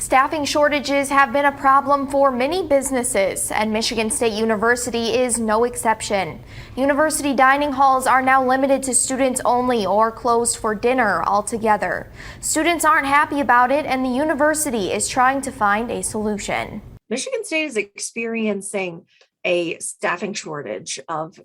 Staffing shortages have been a problem for many businesses, and Michigan State University is no exception. University dining halls are now limited to students only or closed for dinner altogether. Students aren't happy about it, and the university is trying to find a solution. Michigan State is experiencing a staffing shortage of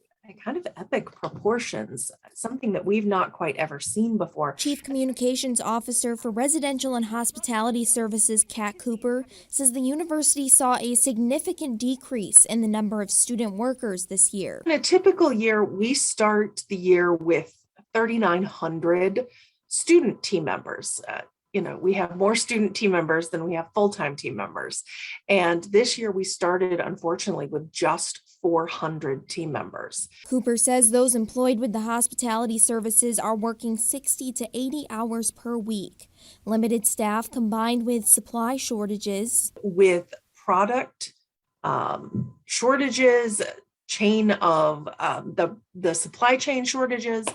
kind of epic proportions, something that we've not quite ever seen before. Chief Communications Officer for Residential and Hospitality Services, Kat Cooper, says the university saw a significant decrease in the number of student workers this year. In a typical year, we start the year with 3,900 student team members. We have more student team members than we have full-time team members. And this year we started, unfortunately, with just 400 team members. Cooper says those employed with the hospitality services are working 60 to 80 hours per week. Limited staff combined with supply shortages. With product shortages, chain of the supply chain shortages,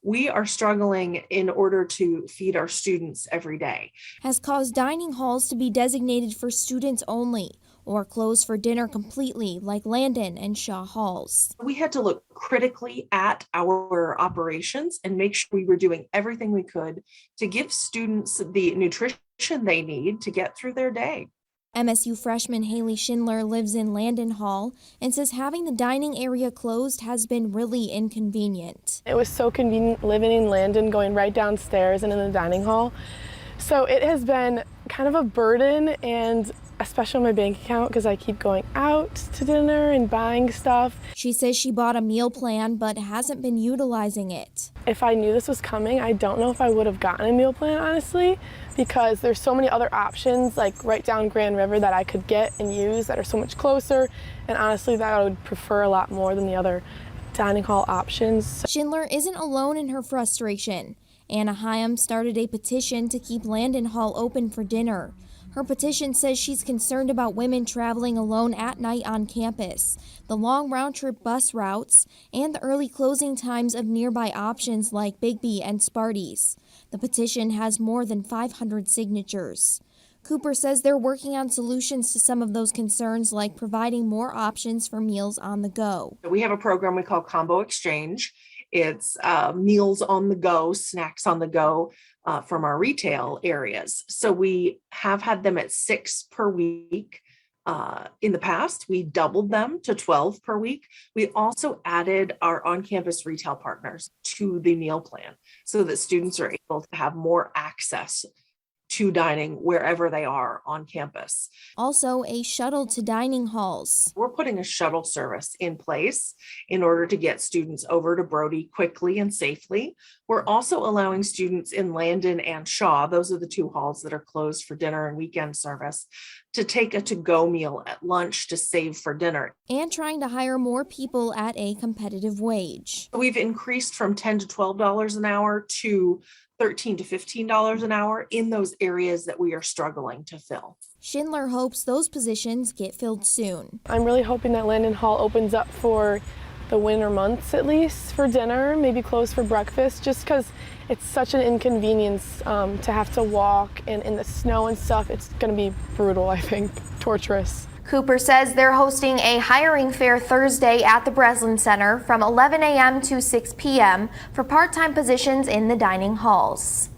we are struggling in order to feed our students every day. Has caused dining halls to be designated for students only or closed for dinner completely, like Landon and Shaw Halls. We had to look critically at our operations and make sure we were doing everything we could to give students the nutrition they need to get through their day. MSU freshman Haley Schindler lives in Landon Hall and says having the dining area closed has been really inconvenient. It was so convenient living in Landon, going right downstairs and in the dining hall. So it has been kind of a burden, and especially on my bank account because I keep going out to dinner and buying stuff. She says she bought a meal plan but hasn't been utilizing it. If I knew this was coming, I don't know if I would have gotten a meal plan, honestly, because there's so many other options like right down Grand River that I could get and use that are so much closer, and honestly that I would prefer a lot more than the other dining hall options. Schindler isn't alone in her frustration. Anna Hyam started a petition to keep Landon Hall open for dinner. Her petition says she's concerned about women traveling alone at night on campus, the long round-trip bus routes, and the early closing times of nearby options like Bigby and Sparty's. The petition has more than 500 signatures. Cooper says they're working on solutions to some of those concerns, like providing more options for meals on the go. We have a program we call Combo Exchange. It's meals on the go, snacks on the go from our retail areas. So we have had them at 6 per week. In the past, we doubled them to 12 per week. We also added our on-campus retail partners to the meal plan so that students are able to have more access to dining wherever they are on campus. Also, a shuttle to dining halls. We're putting a shuttle service in place in order to get students over to Brody quickly and safely. We're also allowing students in Landon and Shaw, those are the two halls that are closed for dinner and weekend service, to take a to-go meal at lunch to save for dinner. And trying to hire more people at a competitive wage. We've increased from $10 to $12 an hour to $13 to $15 an hour in those areas that we are struggling to fill. Schindler hopes those positions get filled soon. I'm really hoping that Landon Hall opens up for the winter months at least for dinner, maybe closed for breakfast, just because it's such an inconvenience to have to walk and in the snow and stuff. It's going to be brutal, I think, torturous. Cooper says they're hosting a hiring fair Thursday at the Breslin Center from 11 a.m. to 6 p.m. for part-time positions in the dining halls.